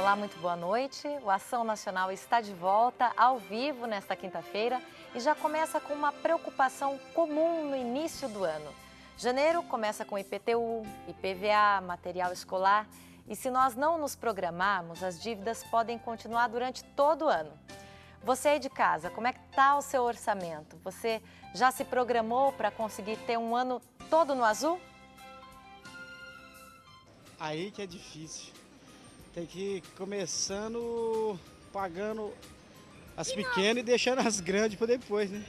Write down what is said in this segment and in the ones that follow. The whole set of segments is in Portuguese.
Olá, muito boa noite. O Ação Nacional está de volta ao vivo nesta quinta-feira e já começa com uma preocupação comum no início do ano. Janeiro começa com IPTU, IPVA, material escolar e se nós não nos programarmos, as dívidas podem continuar durante todo o ano. Você aí de casa, como é que está o seu orçamento? Você já se programou para conseguir ter um ano todo no azul? Aí que é difícil. Tem que ir começando pagando as pequenas e deixando as grandes para depois, né?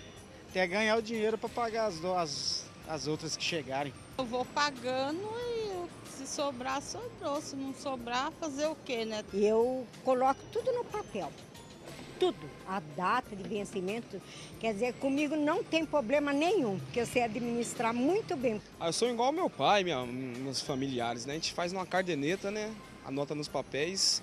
Até ganhar o dinheiro para pagar as outras que chegarem. Eu vou pagando e se sobrar, sobrou. Se não sobrar, fazer o quê, né? Eu coloco tudo no papel. Tudo. A data de vencimento, quer dizer, comigo não tem problema nenhum, porque eu sei administrar muito bem. Eu sou igual ao meu pai, meus familiares, né? A gente faz numa caderneta, né? Anota nos papéis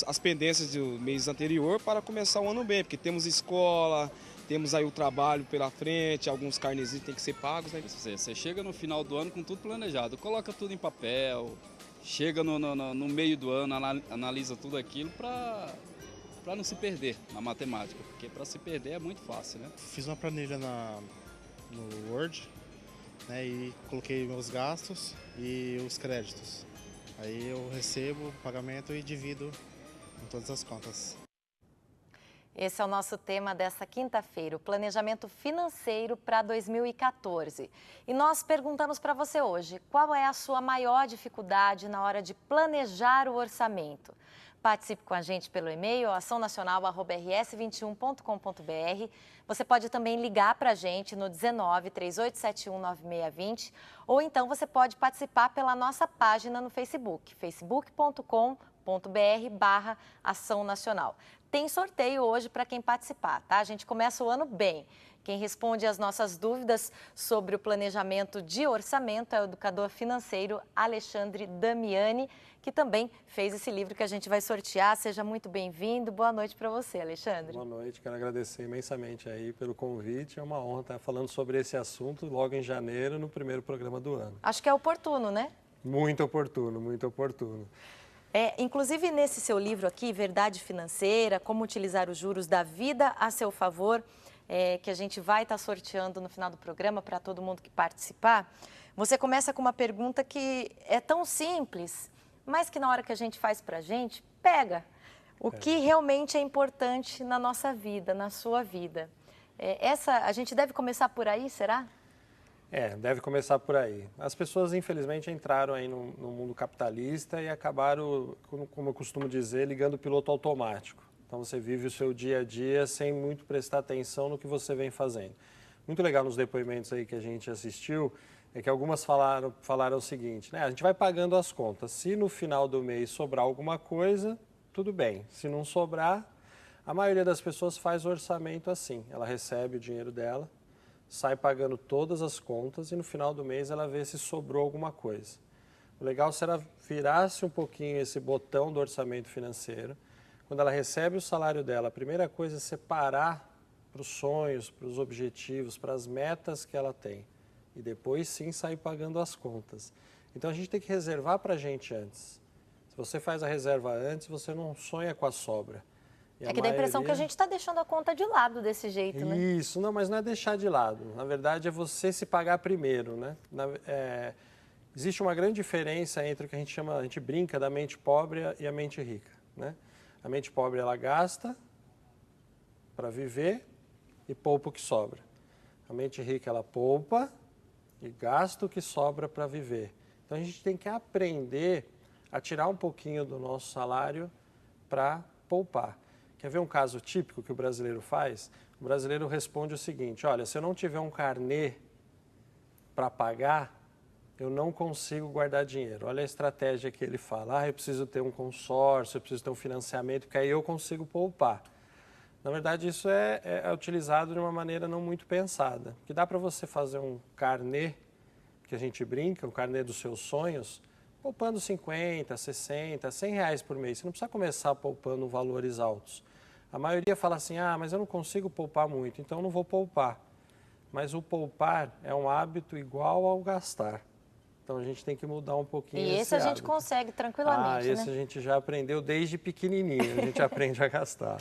as pendências do mês anterior para começar o ano bem, porque temos escola, temos aí o trabalho pela frente, alguns carnezinhos têm que ser pagos, né? Você chega no final do ano com tudo planejado, coloca tudo em papel, chega no meio do ano, analisa tudo aquilo para não se perder na matemática, porque para se perder é muito fácil, né? Fiz uma planilha no Word, né, e coloquei meus gastos e os créditos. Aí eu recebo o pagamento e divido em todas as contas. Esse é o nosso tema desta quinta-feira, o planejamento financeiro para 2014. E nós perguntamos para você hoje, qual é a sua maior dificuldade na hora de planejar o orçamento? Participe com a gente pelo e-mail açãonacional@rs21.com.br. Você pode também ligar para a gente no 19 3871 9620 ou então você pode participar pela nossa página no Facebook, facebook.com.br/Ação Nacional. Tem sorteio hoje para quem participar, tá? A gente começa o ano bem. Quem responde às nossas dúvidas sobre o planejamento de orçamento é o educador financeiro Alexandre Damiani, que também fez esse livro que a gente vai sortear. Seja muito bem-vindo. Boa noite para você, Alexandre. Boa noite, quero agradecer imensamente aí pelo convite. É uma honra estar falando sobre esse assunto logo em janeiro, no primeiro programa do ano. Acho que é oportuno, né? Muito oportuno, muito oportuno. Inclusive nesse seu livro aqui, Verdade Financeira, como utilizar os juros da vida a seu favor, que a gente vai estar sorteando no final do programa para todo mundo que participar, você começa com uma pergunta que é tão simples, mas que na hora que a gente faz para a gente, pega o que realmente é importante na nossa vida, na sua vida. A gente deve começar por aí, será? Deve começar por aí. As pessoas, infelizmente, entraram aí no mundo capitalista e acabaram, como eu costumo dizer, ligando o piloto automático. Então, você vive o seu dia a dia sem muito prestar atenção no que você vem fazendo. Muito legal nos depoimentos aí que a gente assistiu, é que algumas falaram o seguinte, né? A gente vai pagando as contas. Se no final do mês sobrar alguma coisa, tudo bem. Se não sobrar, a maioria das pessoas faz o orçamento assim. Ela recebe o dinheiro dela, sai pagando todas as contas e no final do mês ela vê se sobrou alguma coisa. O legal se ela virasse um pouquinho esse botão do orçamento financeiro. Quando ela recebe o salário dela, a primeira coisa é separar para os sonhos, para os objetivos, para as metas que ela tem. E depois sim sair pagando as contas. Então a gente tem que reservar para a gente antes. Se você faz a reserva antes, você não sonha com a sobra. Que dá a impressão que a gente está deixando a conta de lado desse jeito, né? Isso, não, mas não é deixar de lado. Na verdade, é você se pagar primeiro, né? Existe uma grande diferença entre o que a gente brinca da mente pobre e a mente rica, né? A mente pobre, ela gasta para viver e poupa o que sobra. A mente rica, ela poupa e gasta o que sobra para viver. Então, a gente tem que aprender a tirar um pouquinho do nosso salário para poupar. Quer ver um caso típico que o brasileiro faz? O brasileiro responde o seguinte, olha, se eu não tiver um carnê para pagar, eu não consigo guardar dinheiro. Olha a estratégia que ele fala, eu preciso ter um consórcio, eu preciso ter um financiamento, porque aí eu consigo poupar. Na verdade, isso é utilizado de uma maneira não muito pensada. Que dá para você fazer um carnê, que a gente brinca, um carnê dos seus sonhos, poupando 50, 60, 100 reais por mês. Você não precisa começar poupando valores altos. A maioria fala assim, mas eu não consigo poupar muito, então eu não vou poupar. Mas o poupar é um hábito igual ao gastar. Então a gente tem que mudar um pouquinho E esse a gente hábito. consegue tranquilamente, esse a gente já aprendeu desde pequenininho, a gente aprende a gastar.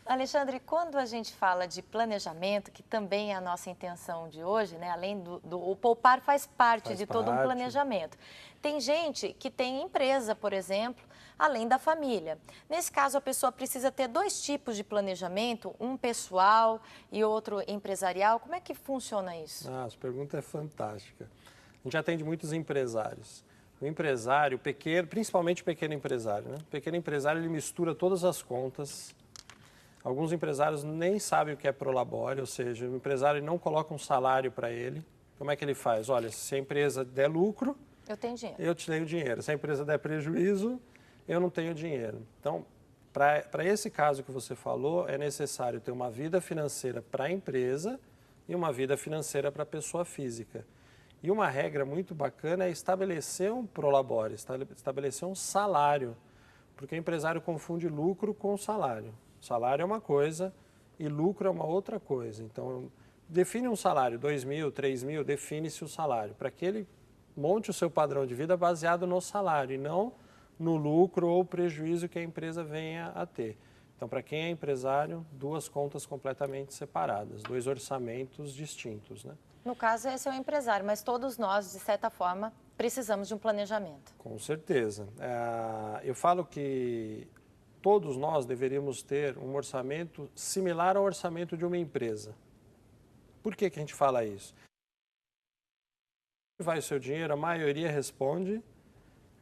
Alexandre, quando a gente fala de planejamento, que também é a nossa intenção de hoje, né? Além o poupar faz parte de todo um planejamento. Tem gente que tem empresa, por exemplo, além da família. Nesse caso, a pessoa precisa ter 2 tipos de planejamento, um pessoal e outro empresarial. Como é que funciona isso? Essa pergunta é fantástica. A gente atende muitos empresários. O empresário, principalmente o pequeno empresário, né? O pequeno empresário, ele mistura todas as contas. Alguns empresários nem sabem o que é prolabore, ou seja, o empresário não coloca um salário para ele. Como é que ele faz? Olha, se a empresa der lucro, eu tenho dinheiro. Eu tenho dinheiro. Se a empresa der prejuízo, eu não tenho dinheiro. Então, para esse caso que você falou, é necessário ter uma vida financeira para a empresa e uma vida financeira para a pessoa física. E uma regra muito bacana é estabelecer um prolabore, estabelecer um salário, porque o empresário confunde lucro com salário. Salário é uma coisa e lucro é uma outra coisa. Então, define um salário, 2 mil, 3 mil, define-se o salário, para que ele monte o seu padrão de vida baseado no salário e não no lucro ou prejuízo que a empresa venha a ter. Então, para quem é empresário, 2 contas completamente separadas, 2 orçamentos distintos, né? No caso, esse é o empresário, mas todos nós, de certa forma, precisamos de um planejamento. Com certeza. Eu falo que todos nós deveríamos ter um orçamento similar ao orçamento de uma empresa. Por que a gente fala isso? Onde vai o seu dinheiro? A maioria responde,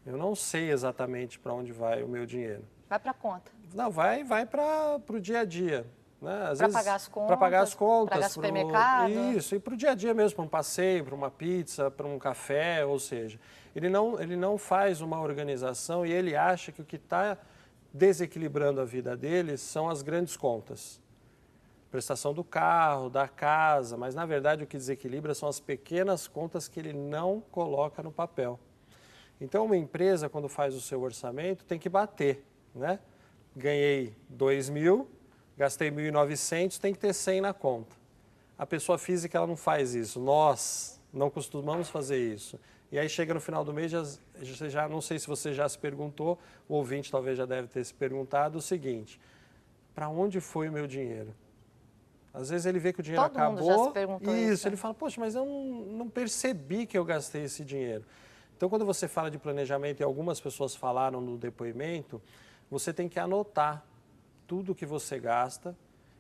eu não sei exatamente para onde vai o meu dinheiro. Vai para a conta. Não, vai para o dia a dia. Né? Para pagar as contas. Para pagar as contas. Para pagar supermercado. Isso, e para o dia a dia mesmo, para um passeio, para uma pizza, para um café, ou seja, ele não faz uma organização e ele acha que o que está desequilibrando a vida dele são as grandes contas. Prestação do carro, da casa, mas na verdade o que desequilibra são as pequenas contas que ele não coloca no papel. Então uma empresa, quando faz o seu orçamento, tem que bater, né? Ganhei 2 mil, gastei 1.900, tem que ter 100 na conta. A pessoa física ela não faz isso, nós não costumamos fazer isso. E aí chega no final do mês, já não sei se você já se perguntou, o ouvinte talvez já deve ter se perguntado o seguinte, para onde foi o meu dinheiro? Às vezes ele vê que o dinheiro acabou. Todo mundo já se perguntou isso. Ele fala, poxa, mas eu não percebi que eu gastei esse dinheiro. Então, quando você fala de planejamento, e algumas pessoas falaram no depoimento, você tem que anotar tudo que você gasta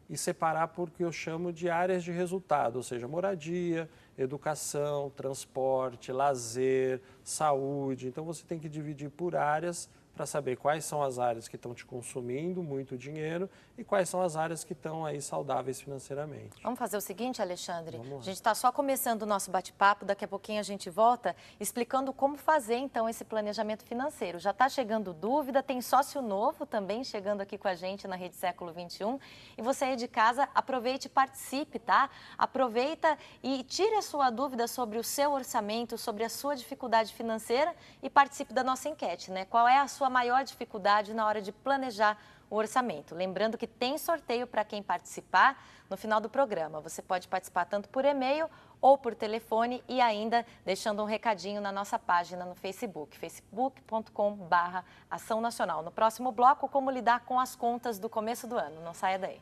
e separar por que eu chamo de áreas de resultado, ou seja, moradia, educação, transporte, lazer, saúde. Então, você tem que dividir por áreas para saber quais são as áreas que estão te consumindo muito dinheiro e quais são as áreas que estão aí saudáveis financeiramente. Vamos fazer o seguinte, Alexandre? Vamos lá. A gente está só começando o nosso bate-papo, daqui a pouquinho a gente volta explicando como fazer então esse planejamento financeiro. Já está chegando dúvida, tem sócio novo também chegando aqui com a gente na Rede Século XXI. E você aí de casa, aproveite e participe, tá? Aproveita e tire a sua dúvida sobre o seu orçamento, sobre a sua dificuldade financeira e participe da nossa enquete, né? Qual é a sua maior dificuldade na hora de planejar o orçamento? Lembrando que tem sorteio para quem participar no final do programa. Você pode participar tanto por e-mail ou por telefone e ainda deixando um recadinho na nossa página no Facebook, facebook.com/Ação Nacional. No próximo bloco, como lidar com as contas do começo do ano. Não saia daí.